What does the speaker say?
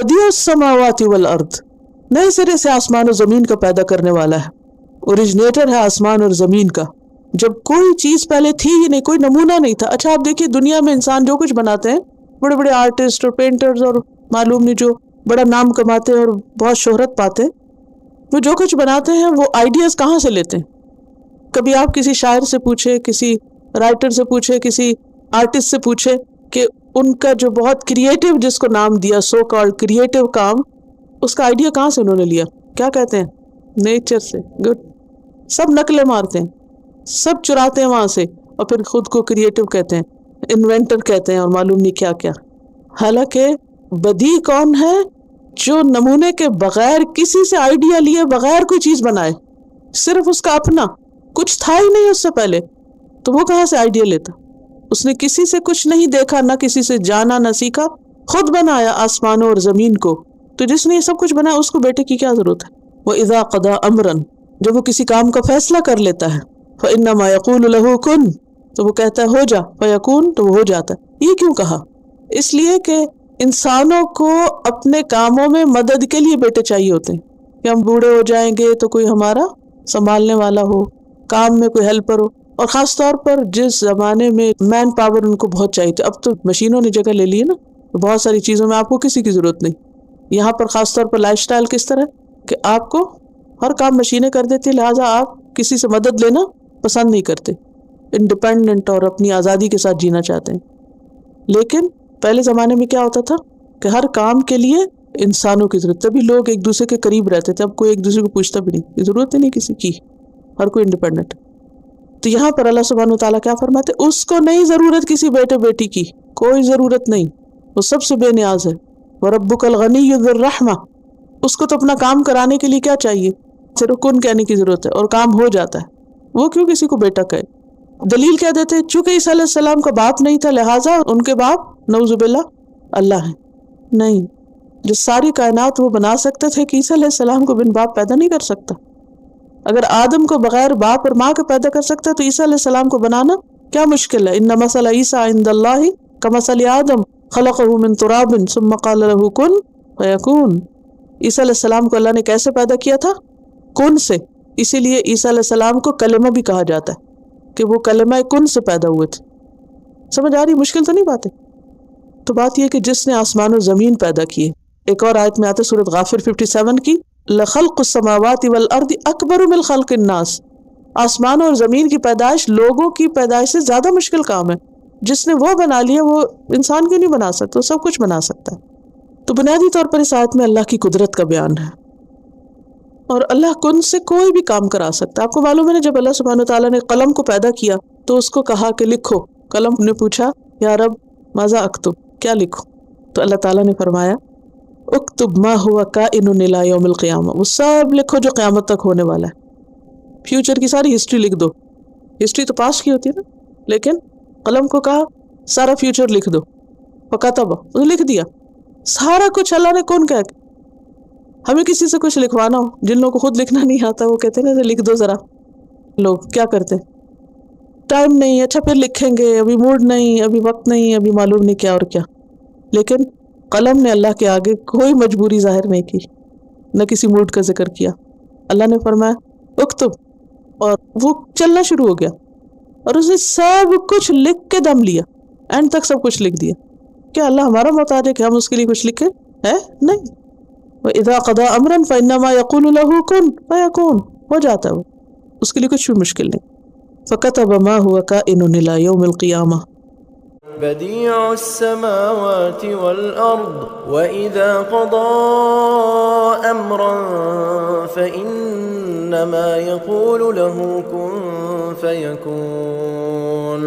Badie السماوات والارض، نئے سرے سے آسمان و زمین کا پیدا کرنے والا ہے، اوریجنیٹر ہے آسمان اور زمین کا، جب کوئی چیز پہلے تھی ہی نہیں، کوئی نمونہ نہیں تھا۔ اچھا آپ دیکھیے دنیا میں انسان جو کچھ بناتے ہیں، بڑے بڑے آرٹسٹ اور پینٹرز اور معلوم نہیں جو بڑا نام کماتے ہیں اور بہت شہرت پاتے ہیں، وہ جو کچھ بناتے ہیں وہ آئیڈیاز کہاں سے لیتے ہیں؟ کبھی آپ کسی شاعر سے پوچھے، کسی رائٹر سے پوچھے، کسی آرٹسٹ سے پوچھے کہ ان کا جو بہت کریٹو جس کو نام دیا سو کالڈ کریٹو کام، اس کا آئیڈیا کہاں سے انہوں نے لیا؟ کیا کہتے ہیں؟ نیچر سے۔ گڈ، سب نقلیں مارتے ہیں، سب چراتے ہیں وہاں سے، اور پھر خود کو کریٹو کہتے ہیں، انوینٹر کہتے ہیں، اور معلوم نہیں کیا کیا۔ حالانکہ بدیع کون ہے؟ جو نمونے کے بغیر، کسی سے آئیڈیا لیے بغیر کوئی چیز بنائے، صرف اس کا اپنا، کچھ تھا ہی نہیں اس سے پہلے، تو وہ کہاں سے آئیڈیا لیتا؟ اس نے کسی سے کچھ نہیں دیکھا، نہ کسی سے جانا نہ سیکھا، خود بنایا آسمانوں اور زمین کو۔ تو جس نے یہ سب کچھ بنایا اس کو بیٹے کی کیا ضرورت ہے؟ وَإِذَا قَضَىٰ أَمْرًا، جب وہ کسی کام کا فیصلہ کر لیتا ہے، فَإِنَّمَا يَقُولُ لَهُ كُن، تو وہ کہتا ہے ہو جا، فَيَكُون، تو وہ ہو جاتا ہے۔ یہ کیوں کہا؟ اس لیے کہ انسانوں کو اپنے کاموں میں مدد کے لیے بیٹے چاہیے ہوتے ہیں، کہ ہم بوڑھے ہو جائیں گے تو کوئی ہمارا سنبھالنے والا ہو، کام میں کوئی ہیلپر ہو۔ اور خاص طور پر جس زمانے میں مین پاور ان کو بہت چاہیے تھی، اب تو مشینوں نے جگہ لے لی ہے نا، بہت ساری چیزوں میں آپ کو کسی کی ضرورت نہیں۔ یہاں پر خاص طور پر لائف سٹائل کس طرح کہ آپ کو ہر کام مشینیں کر دیتی، لہٰذا آپ کسی سے مدد لینا پسند نہیں کرتے، انڈیپینڈنٹ اور اپنی آزادی کے ساتھ جینا چاہتے ہیں۔ لیکن پہلے زمانے میں کیا ہوتا تھا کہ ہر کام کے لیے انسانوں کی ضرورت، تبھی لوگ ایک دوسرے کے قریب رہتے تھے۔ اب کوئی ایک دوسرے کو پوچھتا بھی نہیں، ضرورت ہی نہیں کسی کی، ہر کوئی انڈیپینڈنٹ۔ تو یہاں پر اللہ سبحانہ وتعالیٰ کیا فرماتے؟ اس کو نہیں ضرورت کسی بیٹے بیٹی کی، کوئی ضرورت نہیں، وہ سب سے بے نیاز ہے۔ وَرَبُّكَ الْغَنِيُّ ذُو الرَّحْمَةِ، اس کو تو اپنا کام کرانے کے لیے کیا چاہیے؟ صرف کن کہنے کی ضرورت ہے اور کام ہو جاتا ہے۔ وہ کیوں کسی کو بیٹا کہے؟ دلیل کیا دیتے؟ چونکہ عیسیٰ علیہ السلام کا باپ نہیں تھا، لہٰذا ان کے باپ نعوذ باللہ اللہ ہے۔ نہیں، جو ساری کائنات وہ بنا سکتے تھے کہ عیسیٰ علیہ السلام کو بن باپ پیدا نہیں کر سکتا۔ اگر آدم کو بغیر باپ اور ماں کے پیدا کر سکتا تو عیسیٰ علیہ السلام کو بنانا کیا مشکل ہے؟ ان مثل عیسیٰ عند اللہ کمثل آدم خلقہ من تراب ثم قال له کن فیکون۔ عیسیٰ علیہ السلام کو اللہ نے کیسے پیدا کیا تھا؟ کن سے۔ اسی لیے عیسیٰ علیہ السلام کو کلمہ بھی کہا جاتا ہے کہ وہ کلمہ کن سے پیدا ہوئے تھے۔ سمجھ آ رہی؟ مشکل تو نہیں بات ہے۔ تو بات یہ کہ جس نے آسمان و زمین پیدا کیے، ایک اور آیت میں آتا ہے سورۃ غافر 57 کی، لخلق السماوات والارض اکبر من خلق الناس، آسمان اور زمین کی پیدائش لوگوں کی پیدائش سے زیادہ مشکل کام ہے۔ جس نے وہ بنا لیا وہ انسان کیوں نہیں بنا سکتا؟ وہ سب کچھ بنا سکتا ہے۔ تو بنیادی طور پر اس آیت میں اللہ کی قدرت کا بیان ہے، اور اللہ کن سے کوئی بھی کام کرا سکتا ہے۔ آپ کو معلوم ہے نا، جب اللہ سبحانہ وتعالیٰ نے قلم کو پیدا کیا تو اس کو کہا کہ لکھو، قلم نے پوچھا یا رب ماذا اکتب، کیا لکھوں؟ تو اللہ تعالیٰ نے فرمایا اکتب ما ہوا کائن الی یوم القیامہ، وہ سب لکھو جو قیامت تک ہونے والا ہے۔ فیوچر کی ساری ہسٹری لکھ دو، ہسٹری تو پاسٹ کی ہوتی ہے نا، لیکن قلم کو کہا سارا فیوچر لکھ دو، فکتب، لکھ دیا سارا کچھ۔ اللہ نے کون کہا؟ ہمیں کسی سے کچھ لکھوانا ہو، جن لوگوں کو خود لکھنا نہیں آتا وہ کہتے ہیں نا لکھ دو ذرا، لوگ کیا کرتے ہیں ٹائم نہیں، اچھا پھر لکھیں گے، ابھی موڈ نہیں، ابھی وقت نہیں، ابھی معلوم نہیں کیا اور کیا۔ لیکن قلم نے اللہ کے آگے کوئی مجبوری ظاہر نہیں کی، نہ کسی موڈ کا ذکر کیا۔ اللہ نے فرمایا اکتب، اور وہ چلنا شروع ہو گیا، اور اس نے سب کچھ لکھ کے دم لیا، اینڈ تک سب کچھ لکھ دیا۔ کیا اللہ ہمارا محتاج ہے کہ ہم اس کے لیے کچھ لکھیں؟ ہے نہیں۔ وَإِذَا قَضَىٰ أَمْرًا فَإِنَّمَا يَقُولُ لَهُ كُن فَيَكُونُ، ہو جاتا ہے وہ، اس کے لیے کچھ بھی مشکل نہیں۔ فَكَتَبَ مَا هُوَ كَائِنٌ إِلَىٰ يَوْمِ الْقِيَامَةِ بديع السماوات والأرض وإذا قضى أمرا فإنما يقول له كن فيكون